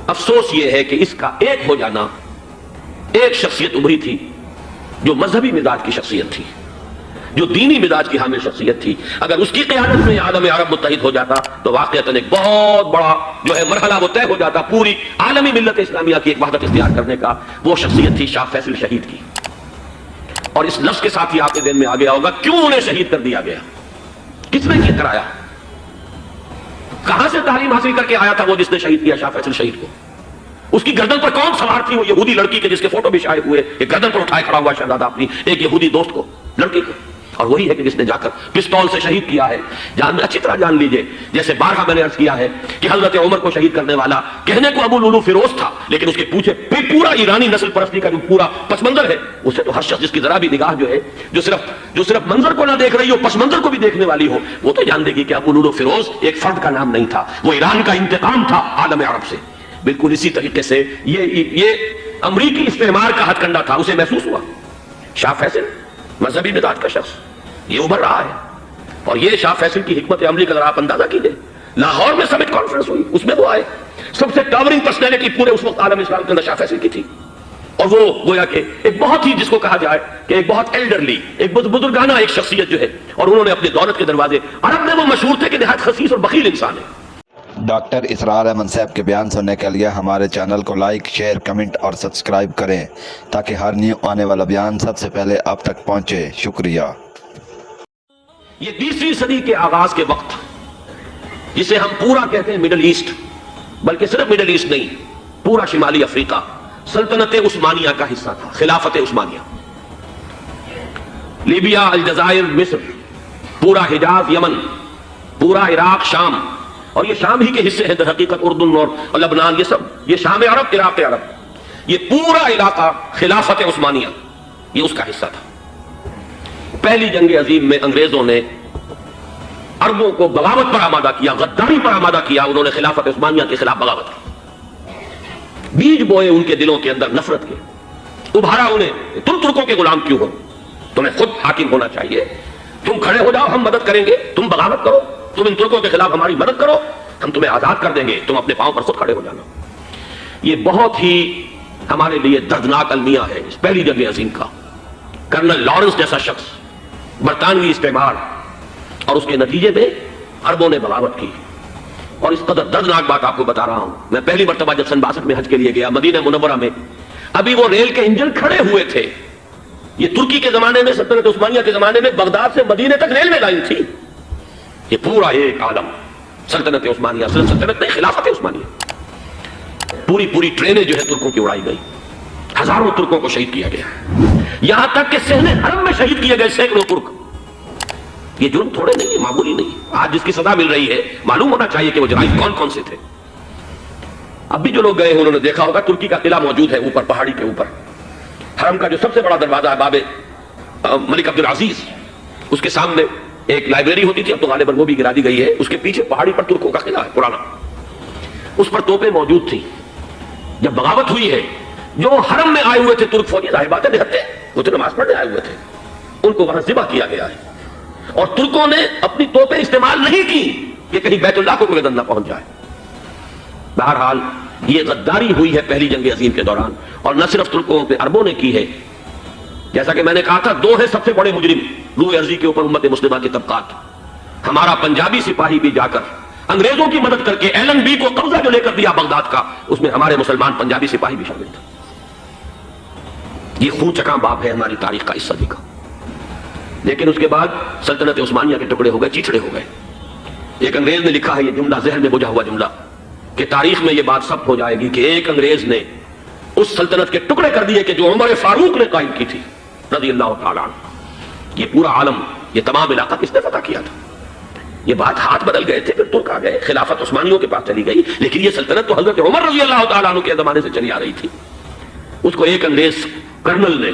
افسوس یہ ہے کہ اس کا ایک ہو جانا، ایک شخصیت ابھری تھی جو مذہبی مزاج کی شخصیت تھی، جو دینی مزاج کی حامل شخصیت تھی، اگر اس کی قیادت میں عالم عرب متحد ہو جاتا تو واقعتاً ایک بہت بڑا جو ہے مرحلہ وہ طے ہو جاتا پوری عالمی ملت اسلامیہ کی ایک وحدت اختیار کرنے کا۔ وہ شخصیت تھی شاہ فیصل شہید کی، اور اس لفظ کے ساتھ ہی آپ کے ذہن میں آ گیا ہوگا کیوں انہیں شہید کر دیا گیا، کس نے کیا کرایا، کہاں سے تعلیم حاصل کر کے آیا تھا وہ جس نے شہید کیا شاہ فیصل شہید کو، اس کی گردن پر کون سوار تھی، وہ یہودی لڑکی کے جس کے فوٹو بھی شائع ہوئے، ایک گردن پر اٹھائے کھڑا ہوا شہزادہ اپنی ایک یہودی دوست کو، لڑکی کو، اور وہی ہے کہ جس نے جا کر پستول سے شہید کیا ہے۔ اچھی طرح جان لیجئے، جیسے بارہا میں نے عرض کیا ہے کہ حضرت عمر کو شہید کرنے والا کہنے کو ابو لولو فیروز تھا، لیکن اس کے پیچھے پورا ایرانی نسل پرستی کا جو پورا پس منظر ہے، اسے تو ہر شخص جس کی ذرا بھی نگاہ جو ہے جو صرف منظر کو نہ دیکھ رہی ہو پس منظر کو بھی دیکھنے والی ہو، وہ تو جان دے گی کہ ابو لولو فیروز ایک فرد کا نام نہیں تھا، وہ ایران کا انتقام تھا عالم عرب سے۔ بالکل اسی طریقے سے یہ امریکی استعمار کا ہتھ کنڈا تھا، اسے محسوس ہوا۔ شاہ فیصل مذہبی مزاج کا شخص یہ ابھر رہا ہے، اور یہ شاہ فیصل کی حکمت عملی کا اگر آپ اندازہ کیجئے، لاہور میں سمٹ کانفرنس ہوئی، اس میں وہ آئے، سب سے ٹاورنگ پرسنالٹی پورے اس وقت عالم اسلام کے اندر شاہ فیصل کی تھی، اور وہ گویا کہ ایک بہت ہی جس کو کہا جائے کہ ایک بہت ایلڈرلی، ایک بزرگانہ ایک شخصیت جو ہے، اور انہوں نے اپنے دولت کے دروازے، عرب میں وہ مشہور تھے کہ نہایت خسیس اور بخیل انسان ہے۔ ڈاکٹر اسرار احمد صاحب کے بیان سننے کے لیے ہمارے چینل کو لائک، شیئر، کمنٹ اور سبسکرائب کریں تاکہ ہر نیو آنے والا بیان سب سے پہلے آپ تک پہنچے۔ شکریہ۔ یہ 20ویں صدی کے آغاز کے وقت جسے ہم پورا کہتے ہیں مڈل ایسٹ، بلکہ صرف مڈل ایسٹ نہیں، پورا شمالی افریقہ سلطنت عثمانیہ کا حصہ تھا، خلافت عثمانیہ، لیبیا، الجزائر، مصر، پورا حجاز، یمن، پورا عراق، شام، اور یہ شام ہی کے حصے ہیں در حقیقت اردن اور لبنان، یہ شام عرب، عراق عرب، یہ پورا علاقہ خلافت عثمانیہ یہ اس کا حصہ تھا۔ پہلی جنگ عظیم میں انگریزوں نے عربوں کو بغاوت پر آمادہ کیا، غداری پر آمادہ کیا، انہوں نے خلافت عثمانیہ کے خلاف بغاوت کی، بیج بوئے ان کے دلوں کے اندر نفرت کے، ابھارا انہیں تم ترکوں کے غلام کیوں ہو، تمہیں خود حاکم ہونا چاہیے، تم کھڑے ہو جاؤ، ہم مدد کریں گے، تم بغاوت کرو، تم ان ترکوں کے خلاف ہماری مدد کرو، ہم تمہیں آزاد کر دیں گے، تم اپنے پاؤں پر خود کھڑے ہو جانا۔ یہ بہت ہی ہمارے لیے دردناک المیہ ہے اس پہلی جنگ عظیم کا۔ کرنل لارنس جیسا شخص، برطانوی استعمار، اور اس کے نتیجے میں عربوں نے بغاوت کی، اور اس قدر دردناک بات آپ کو بتا رہا ہوں، میں پہلی مرتبہ جب سن 62 میں حج کے لیے گیا مدینہ منورہ میں، ابھی وہ ریل کے انجن کھڑے ہوئے تھے، یہ ترکی کے زمانے میں، سلطنت عثمانیہ کے زمانے میں بغداد سے مدینے تک ریلوے لائن تھی، یہ پورا ایک عالم سلطنت عثمانیہ، سلطنت نہیں خلافت عثمانیہ، پوری ٹرینیں جو ہے ترکوں کی اڑائی گئی، ہزاروں ترکوں کو شہید کیا گیا، یہاں تک کہ صحن حرم میں شہید کیے گئے سینکڑوں ترک۔ یہ جرم تھوڑے نہیں، معمولی نہیں، آج جس کی سزا مل رہی ہے معلوم ہونا چاہیے کہ وہ جرائم کون کون سے تھے۔ اب بھی جو لوگ گئے ہیں انہوں نے دیکھا ہوگا ترکی کا قلعہ موجود ہے اوپر پہاڑی کے اوپر، حرم کا جو سب سے بڑا دروازہ ہے باب ملک عبد العزیز، اس کے سامنے ایک لائبریری ہوتی تھی، اب تو غالباً وہ بھی گرا دی گئی ہے، اس کے پیچھے پہاڑی پر ترکوں کا قلعہ ہے پرانا، اس پر توپیں موجود تھیں۔ جب بغاوت ہوئی ہے، جو حرم میں آئے ہوئے تھے ترک فوجی، ظاہر بات ہے نہتے، وہ تو نماز پڑھنے آئے ہوئے تھے، ان کو وہاں ذبح کیا گیا ہے، اور ترکوں نے اپنی توپیں استعمال نہیں کی کہ کہیں بیت اللہ کو کوئی نہ پہنچ جائے۔ بہرحال یہ غداری ہوئی ہے پہلی جنگ عظیم کے دوران، اور نہ صرف ترکوں پہ عربوں نے کی ہے، جیسا کہ میں نے کہا تھا دو ہے سب سے بڑے مجرم روح ارضی کے اوپر امت مسلمہ کے طبقات، ہمارا پنجابی سپاہی بھی جا کر انگریزوں کی مدد کر کے ایلن بی کو قبضہ جو لے کر دیا بغداد کا، اس میں ہمارے مسلمان پنجابی سپاہی بھی شامل تھے۔ یہ خون چکاں باب ہے ہماری تاریخ کا اس صدی کا۔ لیکن اس کے بعد سلطنت عثمانیہ کے ٹکڑے ہو گئے، چیچڑے ہو گئے۔ ایک انگریز نے لکھا ہے یہ جملہ، ذہن میں بجھا ہوا جملہ، کہ تاریخ میں یہ بات ثبت ہو جائے گی کہ ایک انگریز نے اس سلطنت کے ٹکڑے کر دیے کہ جو عمر فاروق نے قائم کی تھی رضی اللہ تعالیٰ عنہ۔ یہ پورا عالم، یہ تمام علاقہ کس نے فتح کیا تھا؟ یہ بات ہاتھ بدل گئے تھے، پھر ترک آ گئے، خلافت عثمانیوں کے پاس چلی گئی، لیکن یہ سلطنت تو حضرت عمر رضی اللہ تعالیٰ عنہ کے زمانے سے چلی آ رہی تھی۔ اس کو ایک انگریز کرنل نے،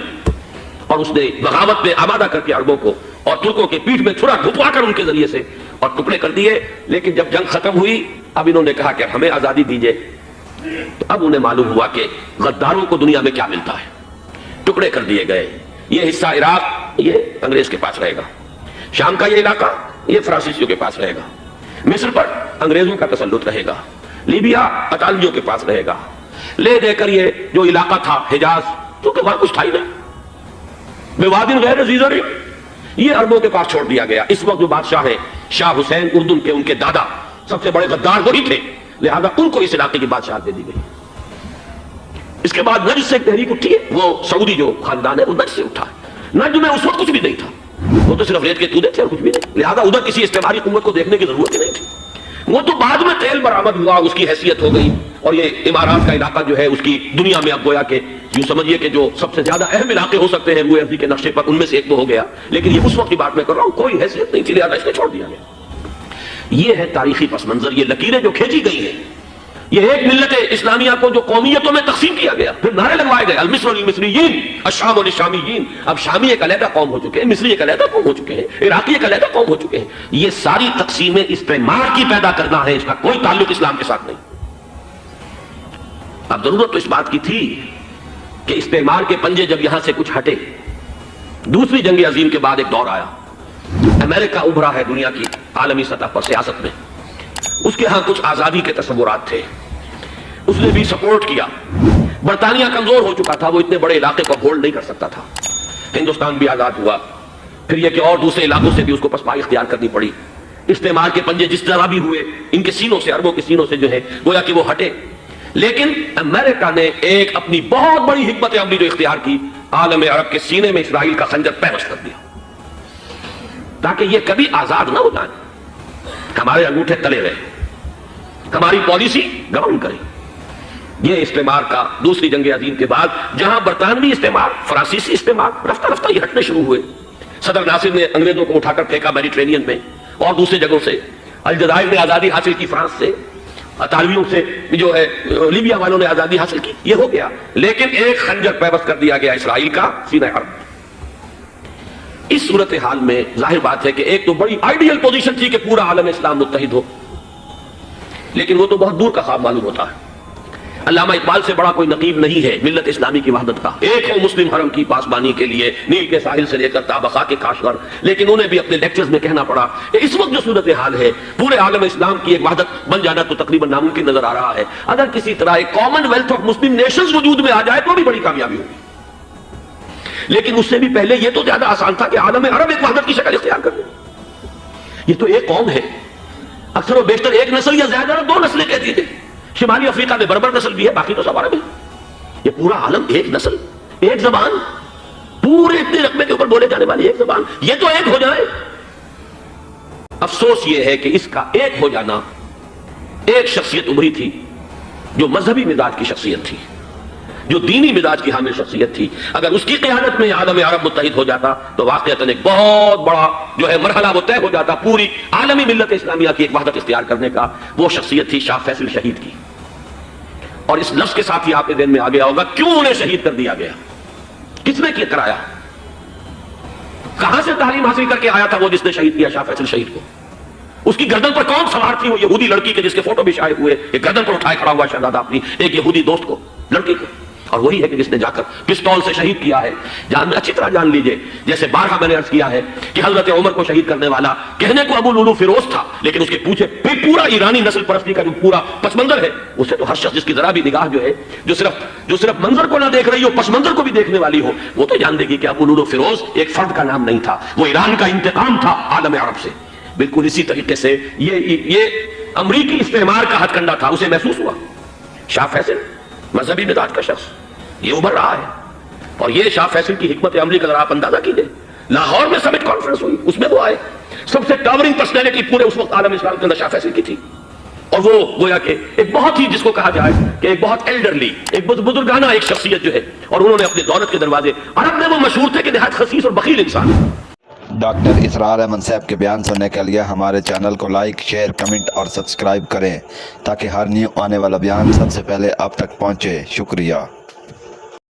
اور اس نے بغاوت میں آبادہ کر کے عربوں کو اور ترکوں کے پیٹھ میں چھرا گھپوا کر ان کے ذریعے سے اور ٹکڑے کر دیے۔ لیکن جب جنگ ختم ہوئی، اب انہوں نے کہا کہ ہمیں آزادی دیجیے، تو اب انہیں معلوم ہوا کہ غداروں کو دنیا میں کیا ملتا ہے، ٹکڑے کر دیے گئے۔ یہ حصہ عراق یہ انگریز کے پاس رہے گا، شام کا یہ علاقہ یہ فرانسیسیوں کے پاس رہے گا، مصر پر انگریزوں کا تسلط رہے گا، लीबिया अतालियों के पास रहेगा। ले देकर ये जो इलाका था हिजाज, क्योंकि वहां कुछ था ही नहीं, बेवादिन गैर अजीज़र, ये अरबों के पास छोड़ दिया गया। इस वक्त जो बादशाह है शाह हुसैन उर्दून के, उनके दादा सबसे बड़े गद्दार वही थे, लिहाजा उनको इस इलाके की बादशाह दे दी गई। इसके बाद नज्द से एक तहरीक उठी है, वो सऊदी जो खानदान है वो नज्द से उठा है। नज्द में उस वक्त कुछ भी नहीं था, वो तो सिर्फ रेत के कूदे थे और कुछ भी नहीं, लिहाजा उधर किसी इस्तेमारी कुव्वत को देखने की जरूरत ही नहीं थी। वो तो बाद में तेल बरामद हुआ, उसकी हैसियत हो गई, और ये इमारात का इलाका जो है उसकी दुनिया में अब गोया के यूं समझिए कि जो सबसे ज्यादा अहम इलाके हो सकते हैं गोया के नक्शे पर, उनमें से एक तो हो गया। लेकिन ये उस वक्त की बात मैं कर रहा हूं, कोई हैसियत नहीं थी, लिहाजा इसको छोड़ दिया गया। ये है तारीखी पस मंजर, ये लकीरें जो खींची गई हैं, ये एक मिल्लत इस्लामिया को जो कौमियतों में तकसीम किया गया, फिर नारे लगवाए गए, अल मिस्र वल मिस्रियीन, अश्शाम वल शामियीन। अब शामी एक अलहदा कौम हो चुके हैं, मिस्री एक अलहदा कौम हो चुके हैं, इराकी एक अलहदा कौम हो चुके हैं। ये सारी तकसीमें इस्तेमार की पैदा करना है, इसका कोई ताल्लुक इस्लाम के साथ नहीं। अब जरूरत तो इस बात की थी कि इस्तेमार के पंजे जब यहां से कुछ हटे, दूसरी जंग अजीम के बाद एक दौर आया, अमेरिका उभरा है दुनिया की आलमी सतह पर सियासत में, उसके यहां कुछ आजादी के तस्वुरात थे, उसने भी सपोर्ट किया। बरतानिया कमजोर हो चुका था, वो इतने बड़े इलाके को होल्ड नहीं कर सकता था। हिंदुस्तान भी आजाद हुआ, फिर यह कि और दूसरे इलाकों से भी उसको पसपाई इख्तियार करनी पड़ी। इस्तेमार के पंजे जिस तरह भी हुए, इनके सीनों से, अरबों के सीनों से जो है गोया कि वो हटे। लेकिन अमेरिका ने एक अपनी बहुत बड़ी हिकमत अमली जो इख्तियार की, आलम अरब के सीने में इसराइल का खंजर पैबस कर दिया, ताकि ये कभी आजाद ना हो जाए, हमारे अंगूठे तले रहे, हमारी पॉलिसी गवर्न करे। ये इस्तेमार का दूसरी जंग अजीम के बाद, जहां बरतानवी इस्तेमार, फ्रांसीसी इस्तेमार रफ्ता रफ्ता ही हटने शुरू हुए। सदर नासिर ने अंग्रेजों को उठाकर फेंका मेडिटेरेनियन में और दूसरी जगहों से, अलजायर ने आजादी हासिल की फ्रांस से, अतालवियों से जो है लीबिया वालों ने आजादी हासिल की, ये हो गया। लेकिन एक खंजर पैबस कर दिया गया इसराइल का सीने अरब। इस सूरत हाल में जाहिर बात है कि एक तो बड़ी आइडियल पोजीशन थी कि पूरा आलम इस्लाम मुत्तहिद हो, लेकिन वो तो बहुत दूर का ख्वाब मालूम होता है। अल्लामा इकबाल से बड़ा कोई नकीब नहीं है मिल्लत इस्लामी की वहदत का। एक हो मुस्लिम हरम की पासबानी के लिए नील के साहिल से लेकर ताबका के काशगर, लेकिन उन्हें भी अपने लेक्चर्स में कहना पड़ा कि इस वक्त जो सूरत हाल है, पूरे आलम इस्लाम की एक वहदत बन जाना तो तकरीबन नामुमकिन नजर आ रहा है। अगर किसी तरह एक कॉमनवेल्थ ऑफ मुस्लिम नेशंस वजूद में आ जाए तो भी बड़ी कामयाबी होगी, लेकिन उससे भी पहले यह तो ज्यादा आसान था कि आलम अरब एक वहदत की शक्ल इख्तियार कर ले। ये तो एक कौम है, अक्सर और बेशतर एक नस्ल या ज्यादा दो नस्लें कहती थी। शिमाली अफ्रीका में बर्बर नस्ल भी है, बाकी तो सब अरब है। ये पूरा आलम एक नस्ल, एक जबान, पूरे इतने रकबे के ऊपर बोले जाने वाली एक जबान, ये तो एक हो जाए। अफसोस ये है कि इसका एक हो जाना, एक शख्सियत उभरी थी जो मजहबी मिजाज की शख्सियत थी, जो दीनी मिजाज की हामिल शख्सियत थी। अगर उसकी क़यादत में आलम अरब मुत्तहिद हो जाता तो वाक़अतन एक बहुत बड़ा जो है मरहला वो तय हो जाता पूरी आलमी मिल्लत इस्लामिया की एक वहदत इख्तियार करने का। वो शख्सियत थी शाह फैसल शहीद की। और इस लफ्ज के साथ ही आपके दिन में आ गया होगा क्यों उन्हें शहीद कर दिया गया, किसने किया कराया, कहां से तालीम हासिल करके आया था वो जिसने शहीद किया शाह फैसल शहीद को। उसकी गर्दन पर कौन सवार थी, वो यहूदी लड़की के जिसके फोटो भी शाये हुए, एक गर्दन पर उठाए खड़ा हुआ शहजादा अपनी एक यहूदी दोस्त को, लड़की को, और वही है कि जिसने जाकर पिस्तौल से शहीद किया है। जान अच्छी तरह जान लीजिए, जैसे बारहा मैंने अर्ज किया है कि हजरत उमर को शहीद करने वाला कहने को अबू लुलू फिरोज था, लेकिन उसके पीछे पूरा ईरानी नस्ल परस्ती का जो पूरा पसमंजर है, उससे तो हर शख्स जिसकी जरा भी निगाह जो है जो सिर्फ मंजर को ना देख रही हो, पसमंजर को भी देखने वाली हो, वो तो जान देगी कि अबू लुलू फिरोज एक फर्द का नाम नहीं था, वो ईरान का इंतकाम था आलम अरब से। बिल्कुल इसी तरीके से ये अमरीकी इस्तेमार का हथकंडा था, उसे महसूस हुआ। शाह फैसल मजहबी मिजाज का शख्स ये उभर रहा है, और ये शाह फैसल की हिकमत अमली का जरा आप अंदाजा कीजिए। लाहौर में समिट कॉन्फ्रेंस हुई, उसमें वो आए, सबसे टावरिंग पर्सनैलिटी पूरे उस वक्त आलम इस्लाम के अंदर शाह फैसल की थी। और वो गोया के एक बहुत ही जिसको कहा जाए कि एक बहुत एल्डरली, एक बुजुर्गाना एक शख्सियत जो है, और उन्होंने अपने दौलत के दरवाजे, अरब में वो मशहूर थे कि निहायत खसीस और बखील इंसान। डॉक्टर इसरार अहमद साहब के बयान सुनने के लिए हमारे चैनल को लाइक, शेयर, कमेंट और सब्सक्राइब करें ताकि हर न्यू आने वाला बयान सबसे पहले आप तक पहुंचे। शुक्रिया।